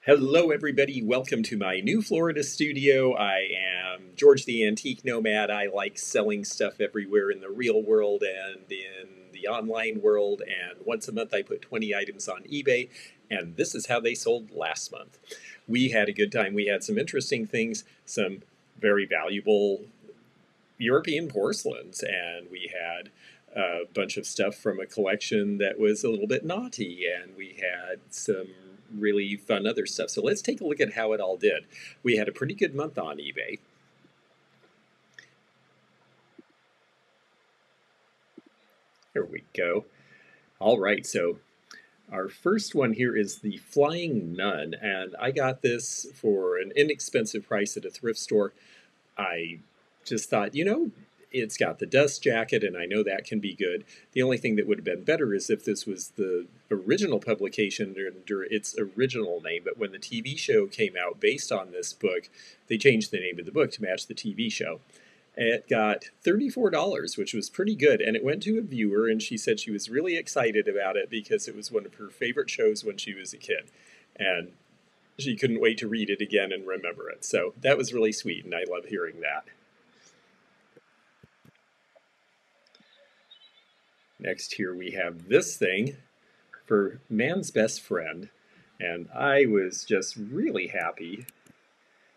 Hello, everybody. Welcome to my new Florida studio. I am George the Antique Nomad. I like selling stuff everywhere in the real world and in the online world. And once a month, I put 20 items on eBay. And this is how they sold last month. We had a good time. We had some interesting things, some very valuable European porcelains, and we had a bunch of stuff from a collection that was a little bit naughty, and we had some really fun other stuff. So let's take a look at how it all did. We had a pretty good month on eBay. Here we go. All right, so our first one here is the Flying Nun, and I got this for an inexpensive price at a thrift store. I just thought, it's got the dust jacket, and I know that can be good. The only thing that would have been better is if this was the original publication under its original name. But when the TV show came out based on this book, they changed the name of the book to match the TV show. It got $34, which was pretty good, and it went to a viewer, and she said she was really excited about it because it was one of her favorite shows when she was a kid. And she couldn't wait to read it again and remember it. So that was really sweet, and I love hearing that. Next here we have this thing for Man's Best Friend, and I was just really happy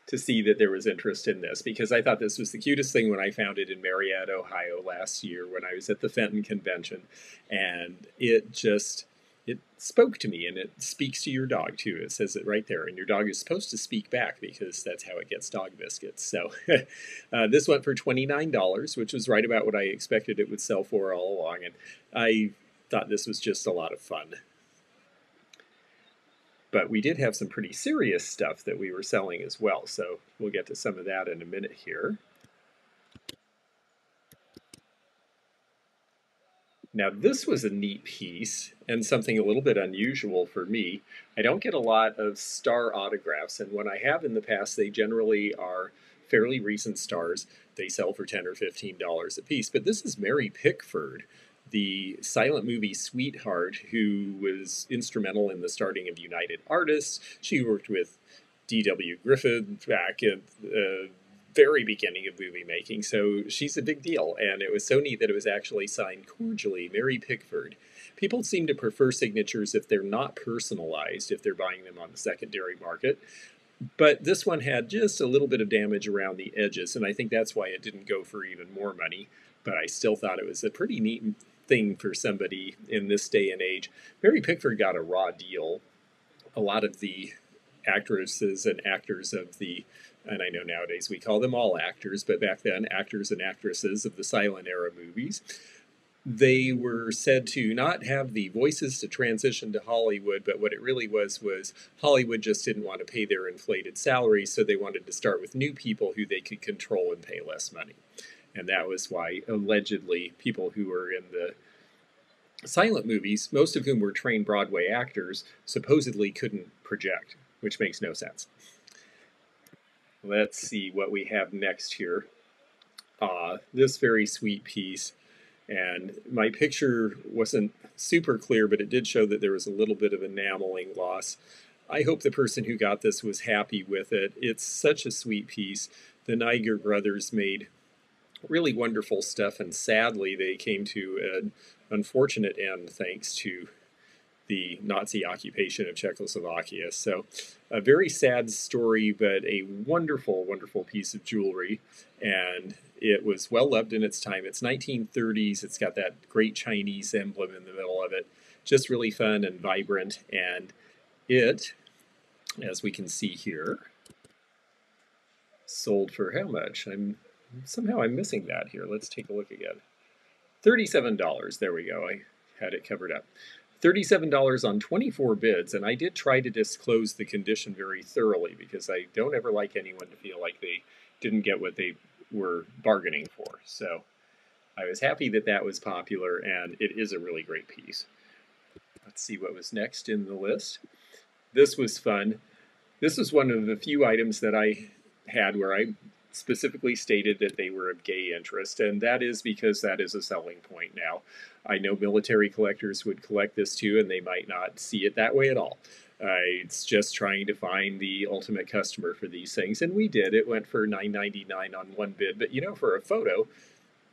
to see that there was interest in this because I thought this was the cutest thing when I found it in Marietta, Ohio last year when I was at the Fenton Convention, and it spoke to me, and it speaks to your dog too. It says it right there, and your dog is supposed to speak back because that's how it gets dog biscuits. So this went for $29, which was right about what I expected it would sell for all along, and I thought this was just a lot of fun. But we did have some pretty serious stuff that we were selling as well, so we'll get to some of that in a minute here. Now this was a neat piece and something a little bit unusual for me. I don't get a lot of star autographs, and when I have in the past, they generally are fairly recent stars. They sell for $10 or $15 a piece, but this is Mary Pickford, the silent movie sweetheart who was instrumental in the starting of United Artists. She worked with D.W. Griffith back at the very beginning of movie making, so she's a big deal, and it was so neat that it was actually signed cordially, Mary Pickford. People seem to prefer signatures if they're not personalized, if they're buying them on the secondary market, but this one had just a little bit of damage around the edges, and I think that's why it didn't go for even more money, but I still thought it was a pretty neat thing for somebody in this day and age. Mary Pickford got a raw deal. A lot of the actresses and actors of the, and I know nowadays we call them all actors, but back then actors and actresses of the silent era movies, they were said to not have the voices to transition to Hollywood, but what it really was Hollywood just didn't want to pay their inflated salaries, so they wanted to start with new people who they could control and pay less money. And that was why, allegedly, people who were in the silent movies, most of whom were trained Broadway actors, supposedly couldn't project, which makes no sense. Let's see what we have next here. This very sweet piece. And my picture wasn't super clear, but it did show that there was a little bit of enameling loss. I hope the person who got this was happy with it. It's such a sweet piece. The Niger brothers made really wonderful stuff, and sadly they came to an unfortunate end thanks to the Nazi occupation of Czechoslovakia. So a very sad story, but a wonderful, wonderful piece of jewelry, and it was well loved in its time. It's 1930s. It's got that great Chinese emblem in the middle of it. Just really fun and vibrant, and it, as we can see here, sold for how much? Somehow I'm missing that here. Let's take a look again. $37. There we go. I had it covered up. $37 on 24 bids, and I did try to disclose the condition very thoroughly because I don't ever like anyone to feel like they didn't get what they were bargaining for. So I was happy that that was popular, and it is a really great piece. Let's see what was next in the list. This was fun. This was one of the few items that I had where I specifically stated that they were of gay interest, and that is because that is a selling point now. I know military collectors would collect this too, and they might not see it that way at all. It's just trying to find the ultimate customer for these things, and we did. It went for $9.99 on one bid, but for a photo,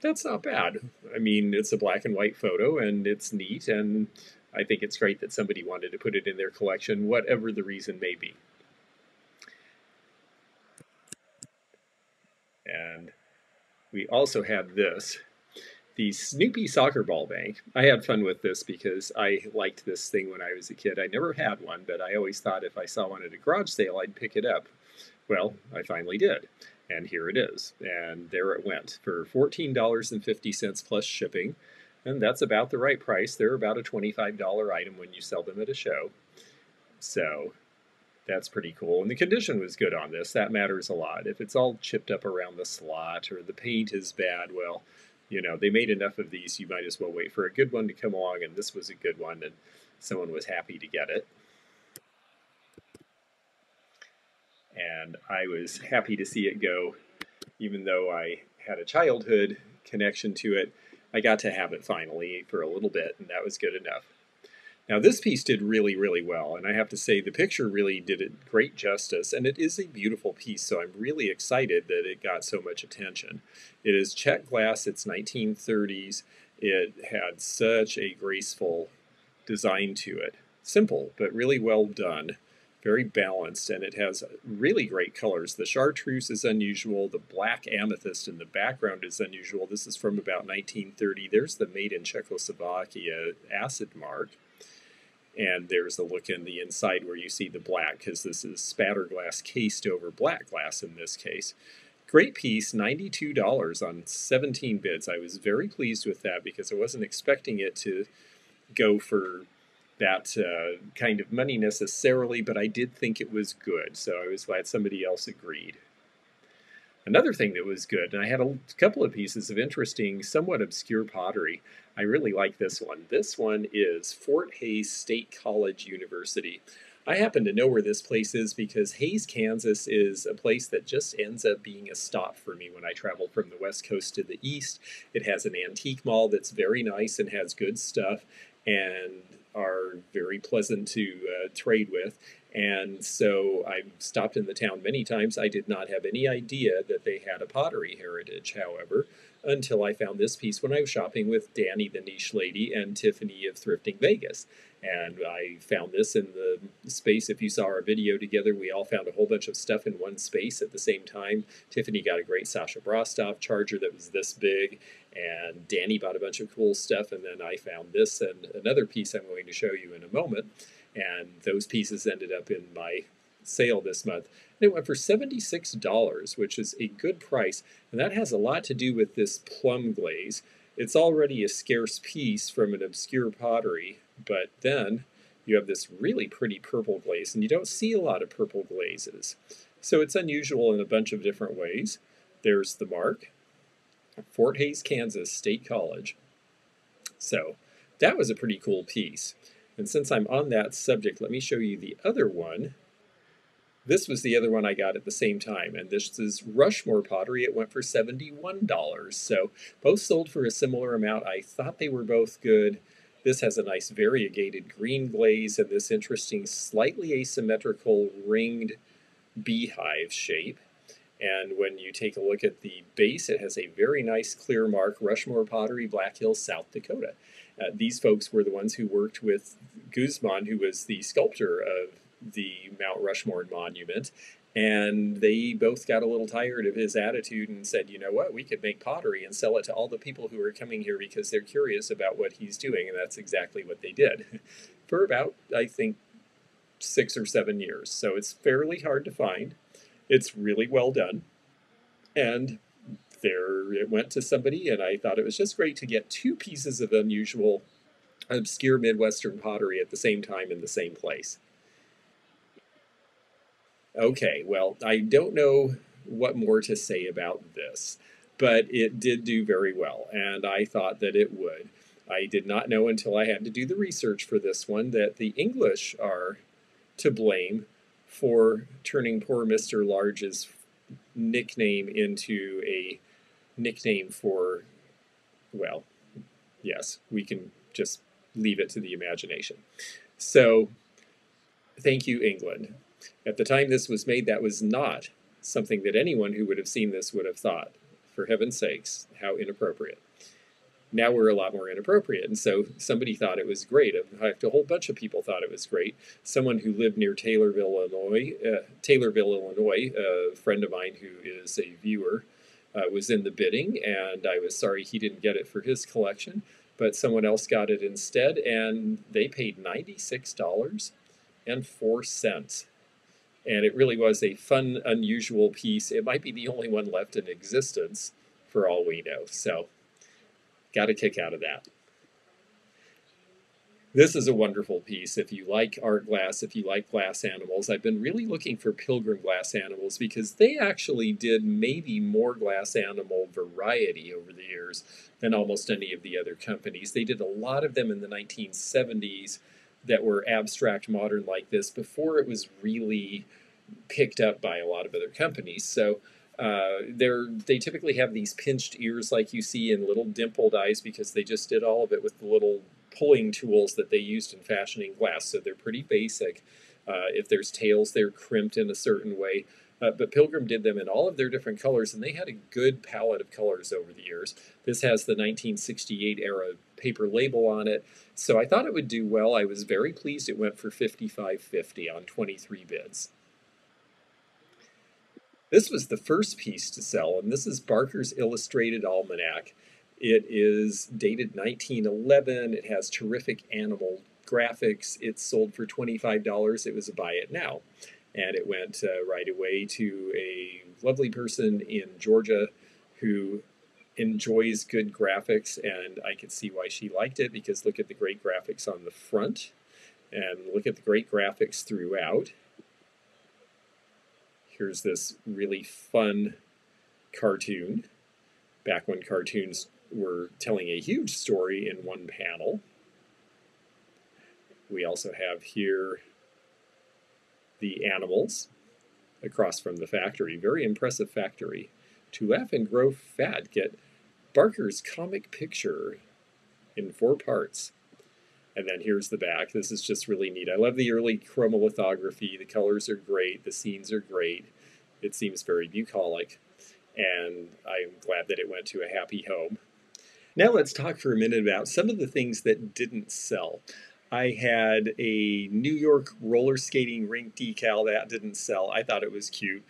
that's not bad. I mean, it's a black and white photo, and it's neat, and I think it's great that somebody wanted to put it in their collection, whatever the reason may be. And we also have this, the Snoopy soccer ball bank. I had fun with this because I liked this thing when I was a kid. I never had one, but I always thought if I saw one at a garage sale, I'd pick it up. Well, I finally did, and here it is. And there it went for $14.50 plus shipping, and that's about the right price. They're about a $25 item when you sell them at a show. So that's pretty cool. And the condition was good on this. That matters a lot. If it's all chipped up around the slot or the paint is bad, well, they made enough of these, you might as well wait for a good one to come along, and this was a good one, and someone was happy to get it. And I was happy to see it go, even though I had a childhood connection to it. I got to have it finally for a little bit, and that was good enough. Now this piece did really, really well, and I have to say the picture really did it great justice, and it is a beautiful piece, so I'm really excited that it got so much attention. It is Czech glass, it's 1930s, it had such a graceful design to it. Simple, but really well done, very balanced, and it has really great colors. The chartreuse is unusual, the black amethyst in the background is unusual. This is from about 1930. There's the made in Czechoslovakia acid mark. And there's the look in the inside where you see the black, because this is spatter glass cased over black glass in this case. Great piece, $92 on 17 bids. I was very pleased with that because I wasn't expecting it to go for that kind of money necessarily, but I did think it was good, so I was glad somebody else agreed. Another thing that was good, and I had a couple of pieces of interesting, somewhat obscure pottery. I really like this one. This one is Fort Hays State College University. I happen to know where this place is because Hays, Kansas is a place that just ends up being a stop for me when I travel from the West Coast to the East. It has an antique mall that's very nice and has good stuff and are very pleasant to trade with. And so I've stopped in the town many times. I did not have any idea that they had a pottery heritage, however, until I found this piece when I was shopping with Danny the Niche Lady and Tiffany of Thrifting Vegas. And I found this in the space. If you saw our video together, we all found a whole bunch of stuff in one space at the same time. Tiffany got a great Sasha Brostov charger that was this big, and Danny bought a bunch of cool stuff, and then I found this and another piece I'm going to show you in a moment. And those pieces ended up in my sale this month. And it went for $76, which is a good price. And that has a lot to do with this plum glaze. It's already a scarce piece from an obscure pottery, but then you have this really pretty purple glaze, and you don't see a lot of purple glazes. So it's unusual in a bunch of different ways. There's the mark, Fort Hays, Kansas State College. So that was a pretty cool piece. And since I'm on that subject, let me show you the other one. This was the other one I got at the same time, and this is Rushmore Pottery. It went for $71. So both sold for a similar amount. I thought they were both good. This has a nice variegated green glaze and this interesting, slightly asymmetrical ringed beehive shape. And when you take a look at the base, it has a very nice clear mark, Rushmore Pottery, Black Hills, South Dakota. These folks were the ones who worked with Guzman, who was the sculptor of the Mount Rushmore monument, and they both got a little tired of his attitude and said, you know what, we could make pottery and sell it to all the people who are coming here because they're curious about what he's doing, and that's exactly what they did for about, I think, 6 or 7 years. So it's fairly hard to find. It's really well done, and there it went to somebody, and I thought it was just great to get two pieces of unusual, obscure Midwestern pottery at the same time in the same place. Okay, well, I don't know what more to say about this, but it did do very well, and I thought that it would. I did not know until I had to do the research for this one that the English are to blame for turning poor Mr. Large's nickname into a nickname for, well, yes, we can just leave it to the imagination. So Thank you, England. At the time this was made, that was not something that anyone who would have seen this would have thought. For heaven's sakes, how inappropriate. Now we're a lot more inappropriate. And so somebody thought it was great. In fact, a whole bunch of people thought it was great. Someone who lived near Taylorville, Illinois, a friend of mine who is a viewer, was in the bidding, and I was sorry he didn't get it for his collection, but someone else got it instead, and they paid $96.04. And it really was a fun, unusual piece. It might be the only one left in existence for all we know. So, got a kick out of that. This is a wonderful piece. If you like art glass, if you like glass animals, I've been really looking for Pilgrim glass animals because they actually did maybe more glass animal variety over the years than almost any of the other companies. They did a lot of them in the 1970s that were abstract modern like this before it was really picked up by a lot of other companies. So they typically have these pinched ears like you see and little dimpled eyes because they just did all of it with the little pulling tools that they used in fashioning glass. So they're pretty basic. If there's tails, they're crimped in a certain way. But Pilgrim did them in all of their different colors, and they had a good palette of colors over the years. This has the 1968 era paper label on it, so I thought it would do well. I was very pleased it went for $55.50 on 23 bids. This was the first piece to sell, and this is Barker's Illustrated Almanac. It is dated 1911. It has terrific animal graphics. It's sold for $25. It was a buy it now. And it went right away to a lovely person in Georgia who enjoys good graphics, and I could see why she liked it because look at the great graphics on the front and look at the great graphics throughout. Here's this really fun cartoon, back when cartoons were telling a huge story in one panel. We also have here the animals across from the factory. Very impressive factory. To laugh and grow fat, get Barker's comic picture in 4 parts. And then here's the back. This is just really neat. I love the early chromolithography. The colors are great. The scenes are great. It seems very bucolic. And I'm glad that it went to a happy home. Now let's talk for a minute about some of the things that didn't sell. I had a New York roller skating rink decal that didn't sell. I thought it was cute.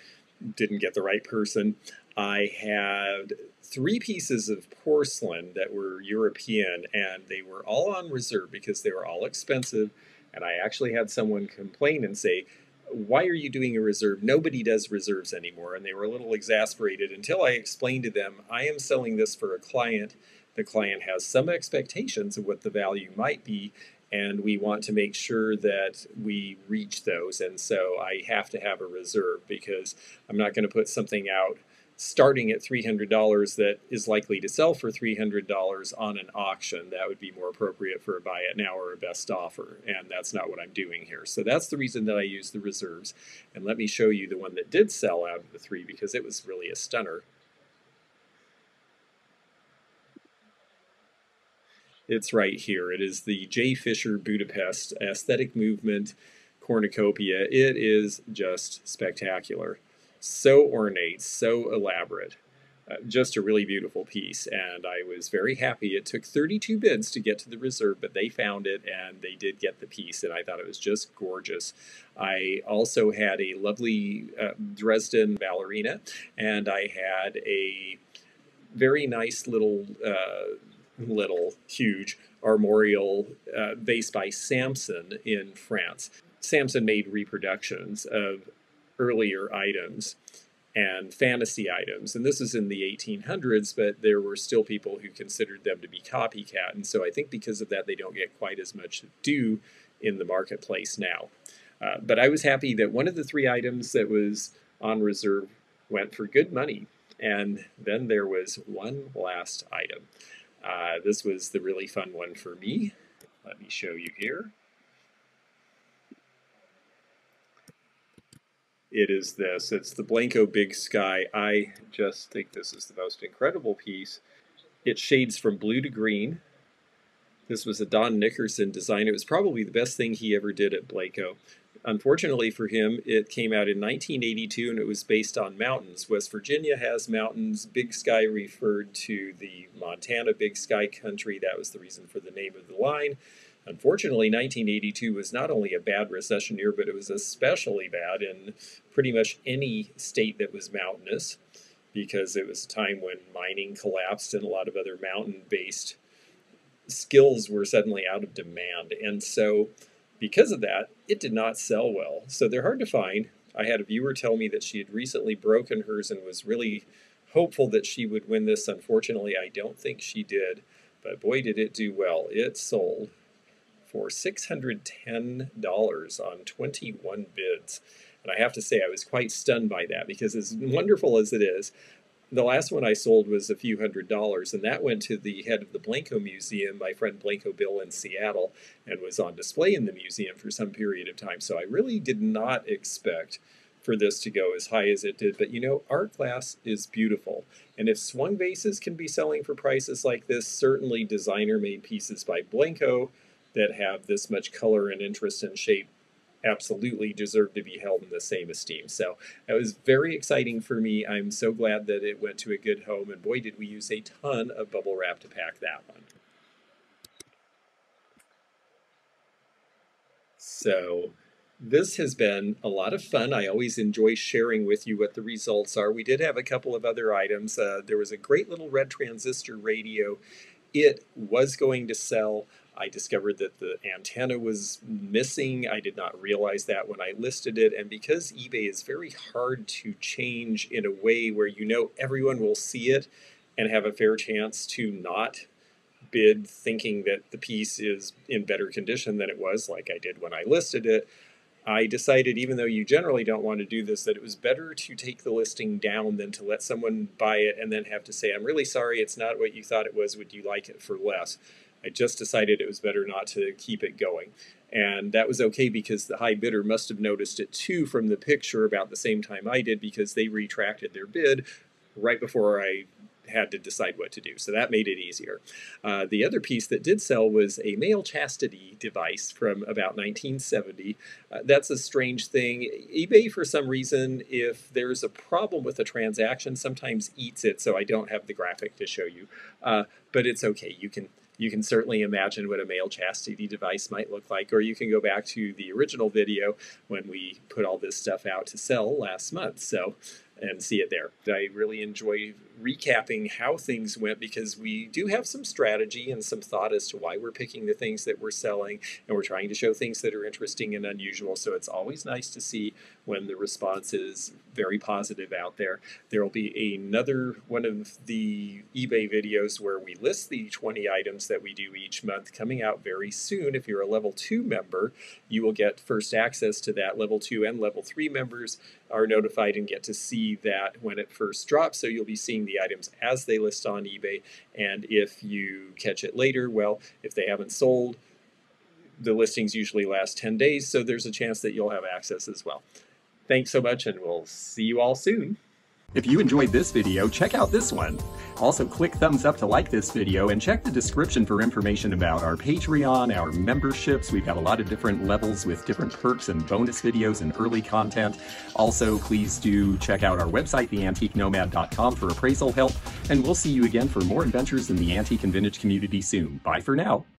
Didn't get the right person. I had 3 pieces of porcelain that were European, and they were all on reserve because they were all expensive. And I actually had someone complain and say, "Why are you doing a reserve? Nobody does reserves anymore." And they were a little exasperated until I explained to them, I am selling this for a client. The client has some expectations of what the value might be, and we want to make sure that we reach those. And so I have to have a reserve because I'm not going to put something out starting at $300 that is likely to sell for $300 on an auction. That would be more appropriate for a buy it now or a best offer, and that's not what I'm doing here. So that's the reason that I use the reserves. And let me show you the one that did sell out of the 3 because it was really a stunner. It's right here. It is the J. Fisher Budapest Aesthetic Movement Cornucopia. It is just spectacular. So ornate, so elaborate. Just a really beautiful piece, and I was very happy. It took 32 bids to get to the reserve, but they found it, and they did get the piece, and I thought it was just gorgeous. I also had a lovely Dresden ballerina, and I had a very nice huge armorial vase by Samson in France. Samson made reproductions of earlier items and fantasy items, and this is in the 1800s, but there were still people who considered them to be copycat, and so I think because of that they don't get quite as much due in the marketplace now. But I was happy that one of the 3 items that was on reserve went for good money, and then there was one last item. This was the really fun one for me. Let me show you here. It is this. It's the Blanco Big Sky. I just think this is the most incredible piece. It shades from blue to green. This was a Don Nickerson design. It was probably the best thing he ever did at Blanco. Unfortunately for him, it came out in 1982 and it was based on mountains. West Virginia has mountains. Big Sky referred to the Montana Big Sky country. That was the reason for the name of the line. Unfortunately, 1982 was not only a bad recession year, but it was especially bad in pretty much any state that was mountainous, because it was a time when mining collapsed and a lot of other mountain-based skills were suddenly out of demand. And so because of that, it did not sell well. So they're hard to find. I had a viewer tell me that she had recently broken hers and was really hopeful that she would win this. Unfortunately, I don't think she did, but boy, did it do well. It sold for $610 on 21 bids. And I have to say, I was quite stunned by that, because as wonderful as it is, the last one I sold was a few $100s, and that went to the head of the Blanco Museum, my friend Blanco Bill in Seattle, and was on display in the museum for some period of time. So I really did not expect for this to go as high as it did. But you know, art glass is beautiful. And if swung vases can be selling for prices like this, certainly designer-made pieces by Blanco that have this much color and interest and shape absolutely deserve to be held in the same esteem. So that was very exciting for me. I'm so glad that it went to a good home, and boy, did we use a ton of bubble wrap to pack that one. So this has been a lot of fun. I always enjoy sharing with you what the results are. We did have a couple of other items. There was a great little red transistor radio. It was going to sell. I discovered that the antenna was missing. I did not realize that when I listed it. And because eBay is very hard to change in a way where you know everyone will see it and have a fair chance to not bid thinking that the piece is in better condition than it was, like I did when I listed it, I decided, even though you generally don't want to do this, that it was better to take the listing down than to let someone buy it and then have to say, I'm really sorry, it's not what you thought it was. Would you like it for less? I just decided it was better not to keep it going. And that was okay, because the high bidder must have noticed it too from the picture about the same time I did, because they retracted their bid right before I had to decide what to do. So that made it easier. The other piece that did sell was a male chastity device from about 1970. That's a strange thing. eBay, for some reason, if there's a problem with a transaction, sometimes eats it, so I don't have the graphic to show you. But it's okay. You can certainly imagine what a male chastity device might look like, or you can go back to the original video when we put all this stuff out to sell last month. So, and see it there. I really enjoy recapping how things went, because we do have some strategy and some thought as to why we're picking the things that we're selling, and we're trying to show things that are interesting and unusual. So it's always nice to see when the response is very positive out there. There will be another one of the eBay videos where we list the 20 items that we do each month coming out very soon. If you're a level 2 member, you will get first access to that. Level 2 and level 3 members are notified and get to see that when it first drops. So you'll be seeing the items as they list on eBay. And if you catch it later, well, if they haven't sold, the listings usually last 10 days. So there's a chance that you'll have access as well. Thanks so much, and we'll see you all soon. If you enjoyed this video, check out this one. Also, click thumbs up to like this video, and check the description for information about our Patreon, our memberships. We've got a lot of different levels with different perks and bonus videos and early content. Also, please do check out our website, theantiquenomad.com, for appraisal help, and we'll see you again for more adventures in the antique and vintage community soon. Bye for now.